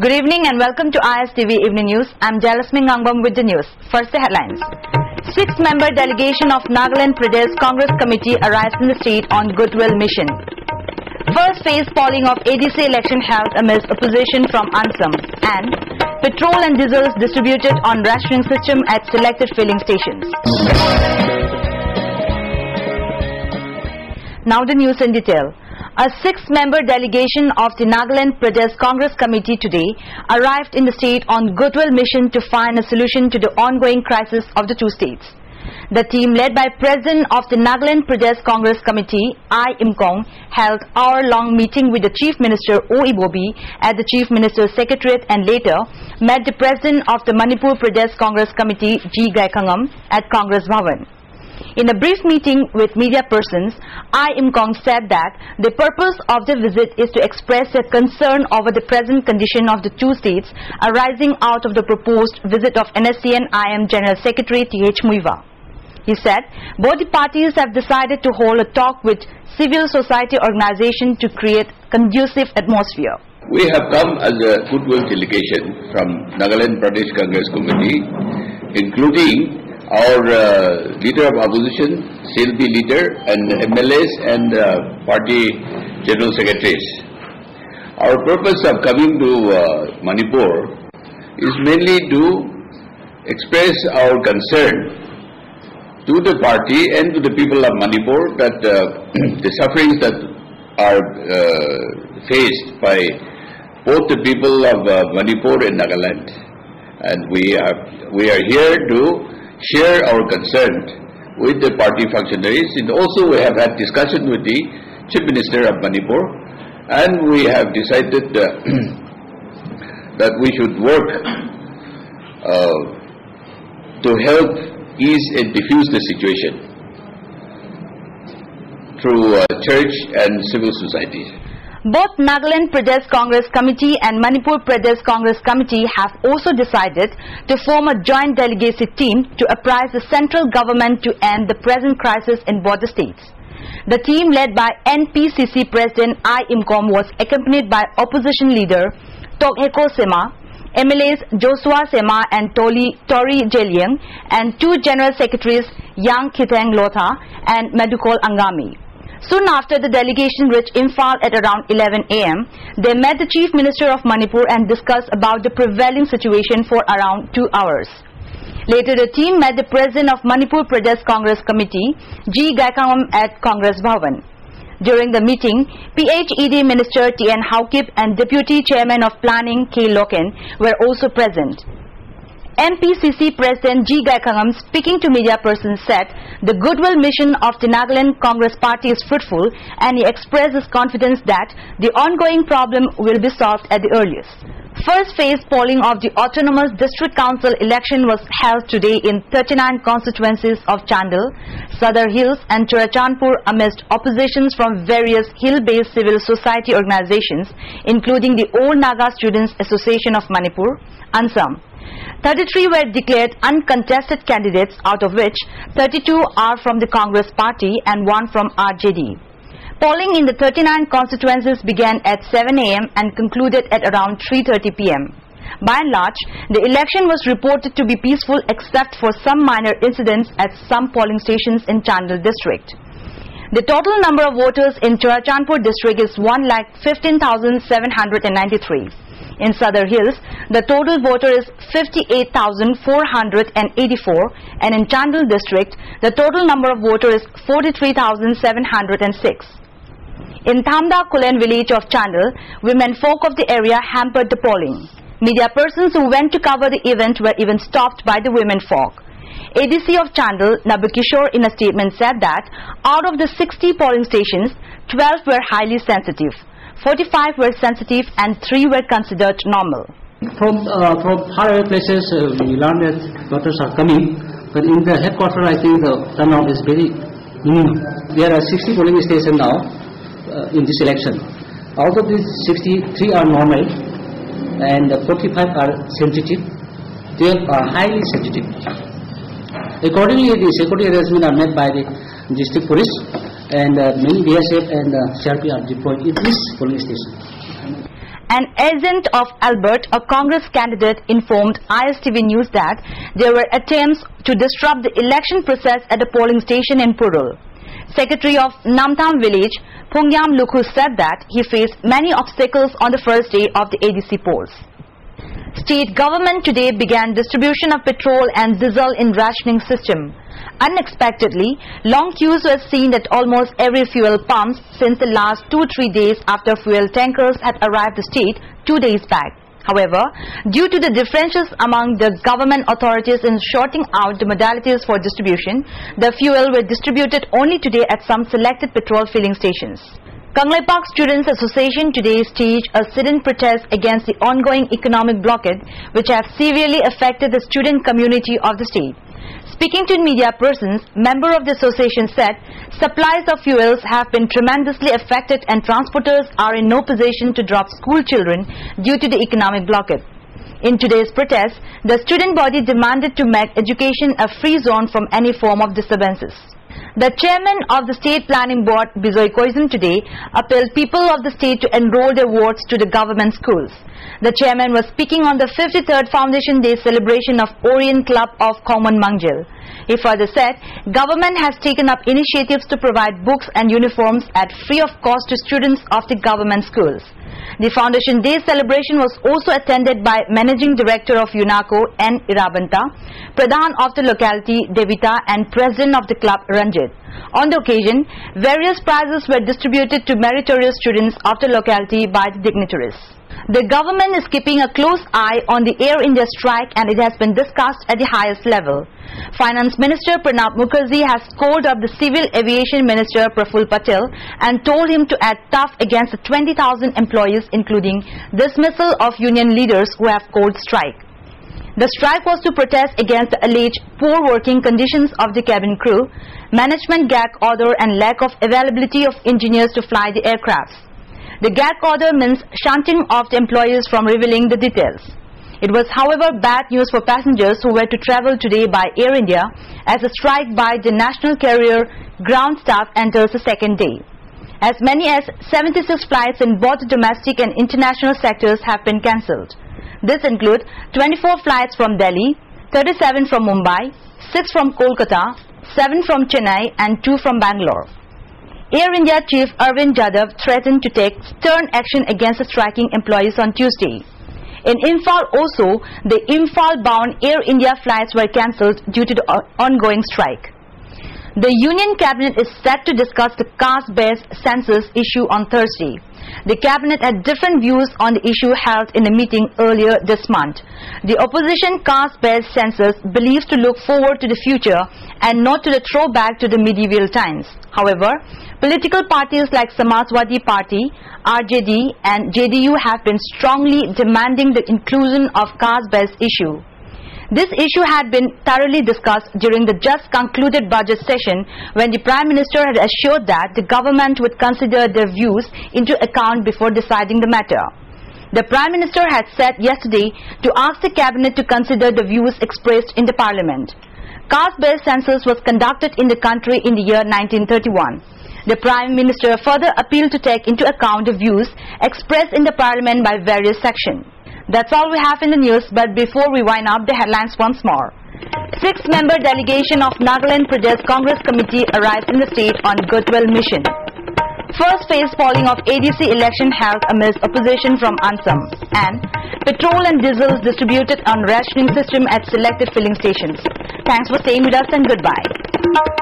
Good evening and welcome to ISTV Evening News. I'm Jalasmine Ngangbam with the news. First, the headlines. 6-member delegation of Nagaland Pradesh Congress Committee arrives in the state on goodwill mission. First phase polling of ADC election held amidst opposition from Ansam, and petrol and diesels distributed on rationing system at selected filling stations. Now the news in detail. A 6-member delegation of the Nagaland Pradesh Congress Committee today arrived in the state on goodwill mission to find a solution to the ongoing crisis of the two states. The team led by President of the Nagaland Pradesh Congress Committee, I. Imkong, held hour-long meeting with the Chief Minister O. Ibobi at the Chief Minister's Secretariat and later met the President of the Manipur Pradesh Congress Committee, G. Gaikangam, at Congress Bhavan. In a brief meeting with media persons, I. Imkong said that the purpose of the visit is to express their concern over the present condition of the two states arising out of the proposed visit of NSCN-IM General Secretary T.H. Muiva. He said both the parties have decided to hold a talk with civil society organization to create conducive atmosphere. We have come as a goodwill delegation from Nagaland Pradesh Congress Committee, including our leader of opposition, CLP leader, and MLAs and party general secretaries. Our purpose of coming to Manipur is mainly to express our concern to the party and to the people of Manipur that the sufferings that are faced by both the people of Manipur and Nagaland, and we are here to share our concern with the party functionaries, and also we have had discussion with the Chief Minister of Manipur, and we have decided that we should work to help ease and diffuse the situation through church and civil society. Both Nagaland Pradesh Congress Committee and Manipur Pradesh Congress Committee have also decided to form a joint delegacy team to apprise the central government to end the present crisis in both the states. The team led by NPCC President I. Imkong was accompanied by opposition leader Togheko Sema, MLAs Joshua Sema and Tori Jeliang, and two General Secretaries Yang Kiteng Lotha and Medukol Angami. Soon after the delegation reached Imphal at around 11 a.m., they met the Chief Minister of Manipur and discussed about the prevailing situation for around 2 hours. Later, the team met the President of Manipur Pradesh Congress Committee, G. Gaikangam, at Congress Bhavan. During the meeting, PHED Minister T.N. Haukip and Deputy Chairman of Planning K. Loken were also present. MPCC President G. Gaikangam, speaking to media persons, said the goodwill mission of the Nagaland Congress Party is fruitful, and he expressed his confidence that the ongoing problem will be solved at the earliest. First phase polling of the Autonomous District Council election was held today in 39 constituencies of Chandel, Sadar Hills and Churachandpur amidst oppositions from various hill-based civil society organizations, including the Old Naga Students Association of Manipur, ANSAM. 33 were declared uncontested candidates, out of which 32 are from the Congress Party and 1 from RJD. Polling in the 39 constituencies began at 7 a.m. and concluded at around 3:30 p.m. By and large, the election was reported to be peaceful except for some minor incidents at some polling stations in Chandel district. The total number of voters in Churachandpur district is 1,15,793. In Sadar Hills, the total voter is 58,484, and in Chandel district, the total number of voters is 43,706. In Thamda Kulen village of Chandel, women folk of the area hampered the polling. Media persons who went to cover the event were even stopped by the women folk. ADC of Chandel, Nabukishore, in a statement said that out of the 60 polling stations, 12 were highly sensitive, 45 were sensitive and 3 were considered normal. From far away places, we learn that voters are coming, but in the headquarters, I think the turnout is very minimum. There are 60 polling stations now in this election. Out of these 63 are normal and 45 are sensitive, 12 are highly sensitive. Accordingly, the security arrangements are made by the district police, and many BSF and CRP are deployed in this polling station. An agent of Albert, a Congress candidate, informed ISTV News that there were attempts to disrupt the election process at a polling station in Purul. Secretary of Namtham village, Phungyam Lukhu, said that he faced many obstacles on the first day of the ADC polls. State government today began distribution of petrol and diesel in rationing system. Unexpectedly, long queues were seen at almost every fuel pumps since the last 2-3 days after fuel tankers had arrived the state 2 days back. However, due to the differences among the government authorities in sorting out the modalities for distribution, the fuel were distributed only today at some selected petrol filling stations. Kangleipak Students Association today staged a sit-in protest against the ongoing economic blockade which has severely affected the student community of the state. Speaking to media persons, member of the association said supplies of fuels have been tremendously affected and transporters are in no position to drop school children due to the economic blockade. In today's protest, the student body demanded to make education a free zone from any form of disturbances. The chairman of the State Planning Board, Bijoy Koizum, today appealed people of the state to enroll their votes to the government schools. The chairman was speaking on the 53rd Foundation Day celebration of Orient Club of Common Mangjil. He further said, government has taken up initiatives to provide books and uniforms at free of cost to students of the government schools. The Foundation Day celebration was also attended by Managing Director of UNACO, N. Irabanta, Pradhan of the locality, Devita, and President of the club, Ranjit. On the occasion, various prizes were distributed to meritorious students of the locality by the dignitaries. The government is keeping a close eye on the Air India strike and it has been discussed at the highest level. Finance Minister Pranab Mukherjee has called up the Civil Aviation Minister Praful Patel and told him to act tough against the 20,000 employees, including dismissal of union leaders who have called strike. The strike was to protest against the alleged poor working conditions of the cabin crew, management gag order and lack of availability of engineers to fly the aircrafts. The gag order means shunting off the employees from revealing the details. It was, however, bad news for passengers who were to travel today by Air India as a strike by the national carrier ground staff enters the second day. As many as 76 flights in both domestic and international sectors have been cancelled. This includes 24 flights from Delhi, 37 from Mumbai, 6 from Kolkata, 7 from Chennai and 2 from Bangalore. Air India Chief Arvind Jadhav threatened to take stern action against the striking employees on Tuesday. In Imphal also, the Imphal-bound Air India flights were cancelled due to the ongoing strike. The Union Cabinet is set to discuss the caste-based census issue on Thursday. The Cabinet had different views on the issue held in a meeting earlier this month. The opposition caste-based census believes to look forward to the future and not to the throwback to the medieval times. However, political parties like Samajwadi Party, RJD and JDU have been strongly demanding the inclusion of caste-based issue. This issue had been thoroughly discussed during the just concluded budget session when the Prime Minister had assured that the government would consider their views into account before deciding the matter. The Prime Minister had said yesterday to ask the Cabinet to consider the views expressed in the Parliament. Caste-based census was conducted in the country in the year 1931. The Prime Minister further appealed to take into account the views expressed in the Parliament by various sections. That's all we have in the news, but before we wind up the headlines once more. 6-member delegation of Nagaland Pradesh Congress Committee arrived in the state on goodwill mission. First phase polling of ADC election held amidst opposition from Ansam, and petrol and diesel distributed on rationing system at selected filling stations. Thanks for staying with us and goodbye.